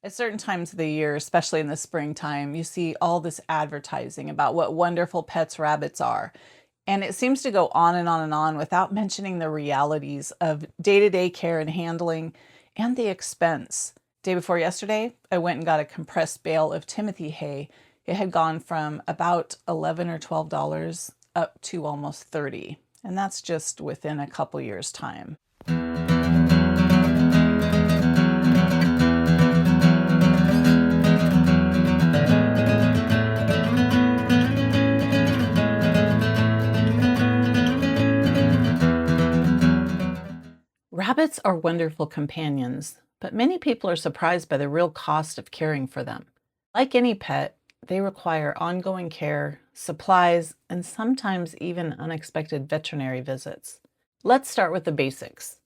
At certain times of the year, especially in the springtime, you see all this advertising about what wonderful pets rabbits are. And it seems to go on and on and on without mentioning the realities of day-to-day care and handling and the expense. Day before yesterday, I went and got a compressed bale of Timothy hay. It had gone from about $11 or $12 up to almost $30. And that's just within a couple years' time. Rabbits are wonderful companions, but many people are surprised by the real cost of caring for them. Like any pet, they require ongoing care, supplies, and sometimes even unexpected veterinary visits. Let's start with the basics.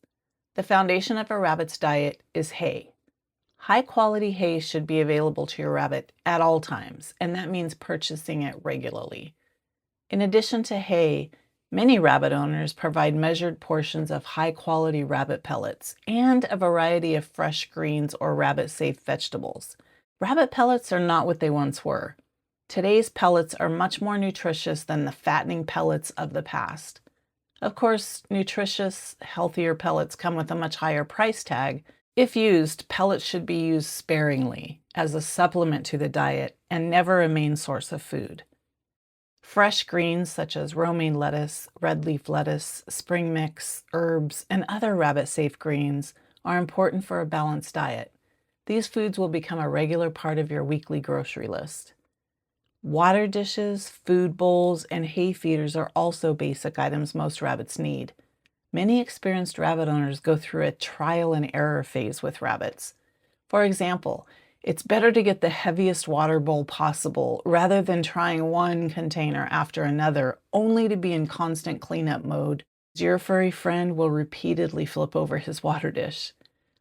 The foundation of a rabbit's diet is hay. High-quality hay should be available to your rabbit at all times, and that means purchasing it regularly. In addition to hay, many rabbit owners provide measured portions of high-quality rabbit pellets and a variety of fresh greens or rabbit-safe vegetables. Rabbit pellets are not what they once were. Today's pellets are much more nutritious than the fattening pellets of the past. Of course, nutritious, healthier pellets come with a much higher price tag. If used, pellets should be used sparingly as a supplement to the diet and never a main source of food. Fresh greens such as romaine lettuce, red leaf lettuce, spring mix, herbs, and other rabbit-safe greens are important for a balanced diet. These foods will become a regular part of your weekly grocery list. Water dishes, food bowls, and hay feeders are also basic items most rabbits need. Many experienced rabbit owners go through a trial and error phase with rabbits. For example, it's better to get the heaviest water bowl possible rather than trying one container after another, only to be in constant cleanup mode. Your furry friend will repeatedly flip over his water dish.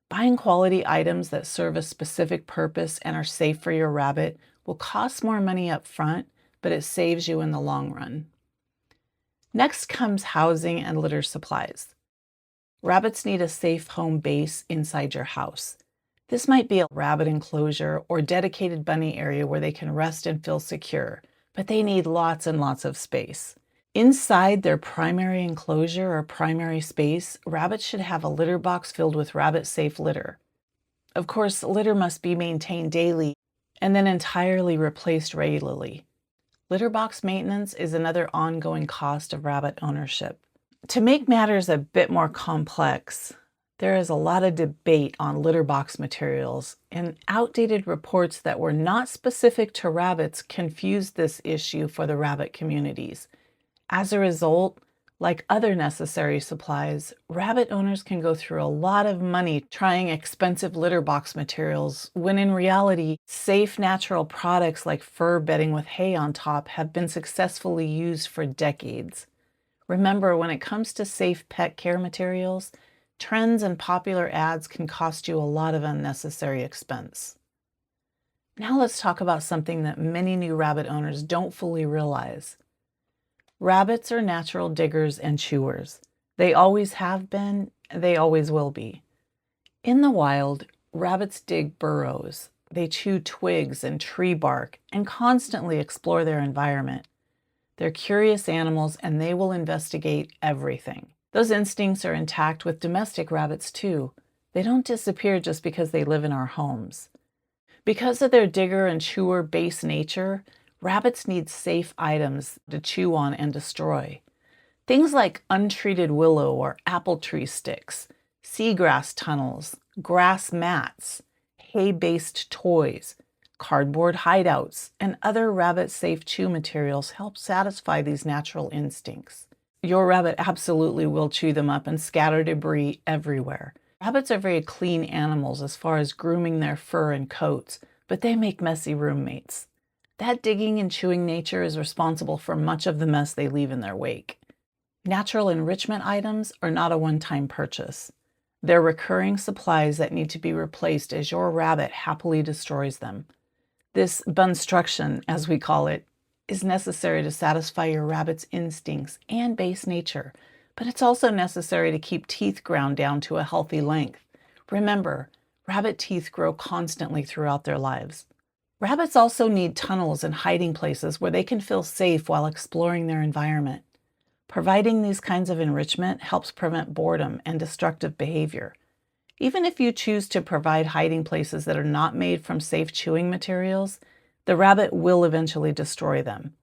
Buying quality items that serve a specific purpose and are safe for your rabbit will cost more money up front, but it saves you in the long run. Next comes housing and litter supplies. Rabbits need a safe home base inside your house. This might be a rabbit enclosure or dedicated bunny area where they can rest and feel secure, but they need lots and lots of space. Inside their primary enclosure or primary space, rabbits should have a litter box filled with rabbit-safe litter. Of course, litter must be maintained daily and then entirely replaced regularly. Litter box maintenance is another ongoing cost of rabbit ownership. To make matters a bit more complex, there is a lot of debate on litter box materials, and outdated reports that were not specific to rabbits confused this issue for the rabbit communities. As a result, like other necessary supplies, rabbit owners can go through a lot of money trying expensive litter box materials, when in reality, safe natural products like fur bedding with hay on top have been successfully used for decades. Remember, when it comes to safe pet care materials, trends and popular ads can cost you a lot of unnecessary expense. Now let's talk about something that many new rabbit owners don't fully realize. Rabbits are natural diggers and chewers. They always have been, they always will be. In the wild, rabbits dig burrows. They chew twigs and tree bark and constantly explore their environment. They're curious animals and they will investigate everything. Those instincts are intact with domestic rabbits too. They don't disappear just because they live in our homes. Because of their digger and chewer base nature, rabbits need safe items to chew on and destroy. Things like untreated willow or apple tree sticks, seagrass tunnels, grass mats, hay-based toys, cardboard hideouts, and other rabbit-safe chew materials help satisfy these natural instincts. Your rabbit absolutely will chew them up and scatter debris everywhere. Rabbits are very clean animals as far as grooming their fur and coats, but they make messy roommates. That digging and chewing nature is responsible for much of the mess they leave in their wake. Natural enrichment items are not a one-time purchase. They're recurring supplies that need to be replaced as your rabbit happily destroys them. This bunstruction, as we call it, is necessary to satisfy your rabbit's instincts and base nature, but it's also necessary to keep teeth ground down to a healthy length. Remember, Rabbit teeth grow constantly throughout their lives. Rabbits also need tunnels and hiding places where they can feel safe while exploring their environment. Providing these kinds of enrichment helps prevent boredom and destructive behavior. Even if you choose to provide hiding places that are not made from safe chewing materials, the rabbit will eventually destroy them.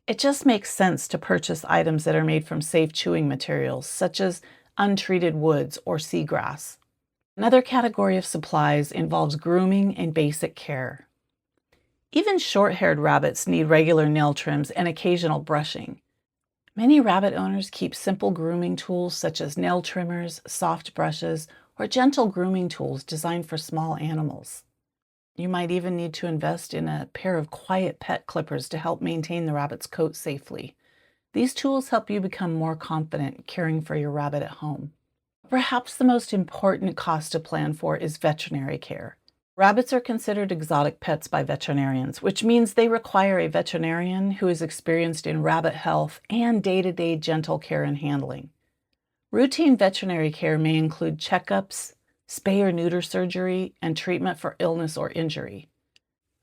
It just makes sense to purchase items that are made from safe chewing materials, such as untreated woods or seagrass. Another category of supplies involves grooming and basic care. Even short-haired rabbits need regular nail trims and occasional brushing. Many rabbit owners keep simple grooming tools such as nail trimmers, soft brushes, or gentle grooming tools designed for small animals. You might even need to invest in a pair of quiet pet clippers to help maintain the rabbit's coat safely. These tools help you become more confident caring for your rabbit at home. Perhaps the most important cost to plan for is veterinary care. Rabbits are considered exotic pets by veterinarians, which means they require a veterinarian who is experienced in rabbit health and day-to-day gentle care and handling. Routine veterinary care may include checkups, spay or neuter surgery, and treatment for illness or injury.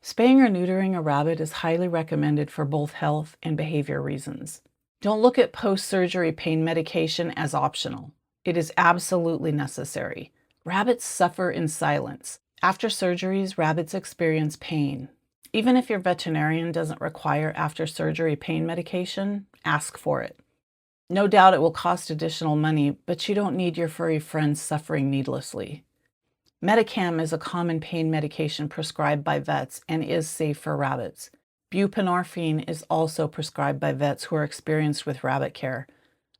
Spaying or neutering a rabbit is highly recommended for both health and behavior reasons. Don't look at post-surgery pain medication as optional. It is absolutely necessary. Rabbits suffer in silence. After surgeries, rabbits experience pain. Even if your veterinarian doesn't require after-surgery pain medication, ask for it. No doubt it will cost additional money, but you don't need your furry friends suffering needlessly. Metacam is a common pain medication prescribed by vets and is safe for rabbits. Buprenorphine is also prescribed by vets who are experienced with rabbit care.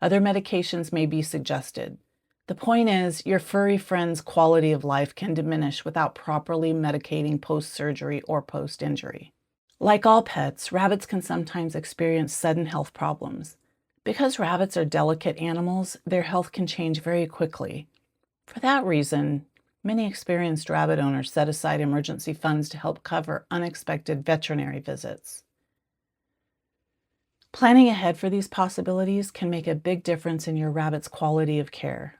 Other medications may be suggested. The point is, your furry friend's quality of life can diminish without properly medicating post-surgery or post-injury. Like all pets, rabbits can sometimes experience sudden health problems. Because rabbits are delicate animals, their health can change very quickly. For that reason, many experienced rabbit owners set aside emergency funds to help cover unexpected veterinary visits. Planning ahead for these possibilities can make a big difference in your rabbit's quality of care.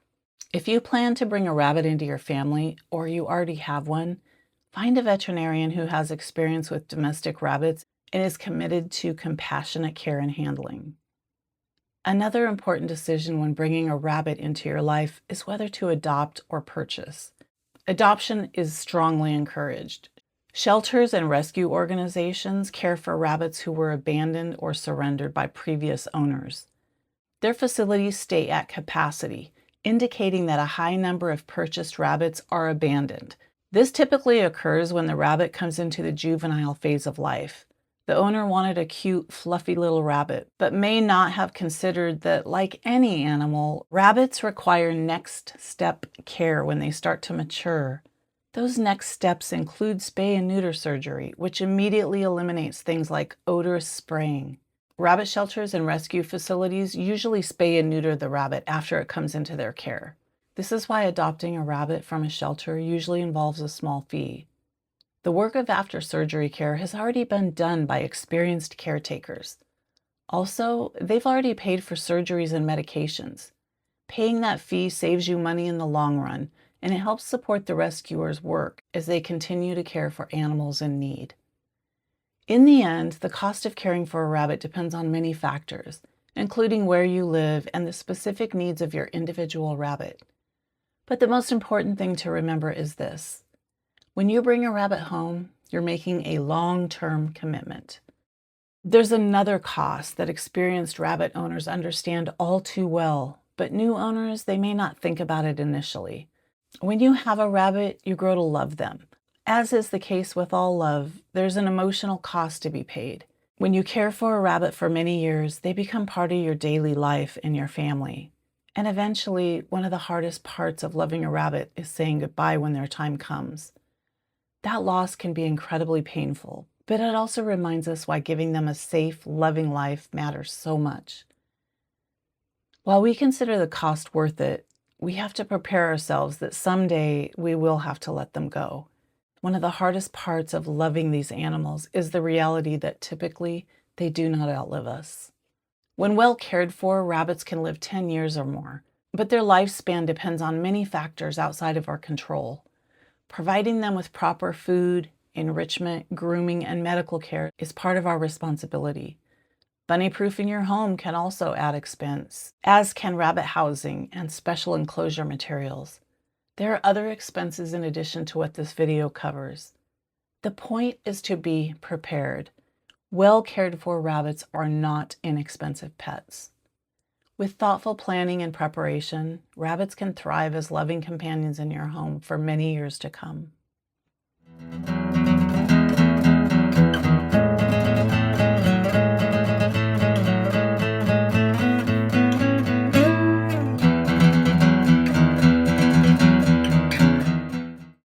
If you plan to bring a rabbit into your family, or you already have one, find a veterinarian who has experience with domestic rabbits and is committed to compassionate care and handling. Another important decision when bringing a rabbit into your life is whether to adopt or purchase. Adoption is strongly encouraged. Shelters and rescue organizations care for rabbits who were abandoned or surrendered by previous owners. Their facilities stay at capacity, indicating that a high number of purchased rabbits are abandoned. This typically occurs when the rabbit comes into the juvenile phase of life. The owner wanted a cute, fluffy little rabbit, but may not have considered that, like any animal, rabbits require next step care when they start to mature. Those next steps include spay and neuter surgery, which immediately eliminates things like odorous spraying. Rabbit shelters and rescue facilities usually spay and neuter the rabbit after it comes into their care. This is why adopting a rabbit from a shelter usually involves a small fee. The work of after-surgery care has already been done by experienced caretakers. Also, they've already paid for surgeries and medications. Paying that fee saves you money in the long run, and it helps support the rescuer's work as they continue to care for animals in need. In the end, the cost of caring for a rabbit depends on many factors, including where you live and the specific needs of your individual rabbit. But the most important thing to remember is this: when you bring a rabbit home, you're making a long-term commitment. There's another cost that experienced rabbit owners understand all too well, but new owners, they may not think about it initially. When you have a rabbit, you grow to love them. As is the case with all love, there's an emotional cost to be paid. When you care for a rabbit for many years, they become part of your daily life and your family. And eventually, one of the hardest parts of loving a rabbit is saying goodbye when their time comes. That loss can be incredibly painful, but it also reminds us why giving them a safe, loving life matters so much. While we consider the cost worth it, we have to prepare ourselves that someday we will have to let them go. One of the hardest parts of loving these animals is the reality that typically they do not outlive us. When well cared for, rabbits can live 10 years or more, but their lifespan depends on many factors outside of our control. Providing them with proper food, enrichment, grooming, and medical care is part of our responsibility. Bunny-proofing your home can also add expense, as can rabbit housing and special enclosure materials. There are other expenses in addition to what this video covers. The point is to be prepared. Well cared for rabbits are not inexpensive pets. With thoughtful planning and preparation, rabbits can thrive as loving companions in your home for many years to come.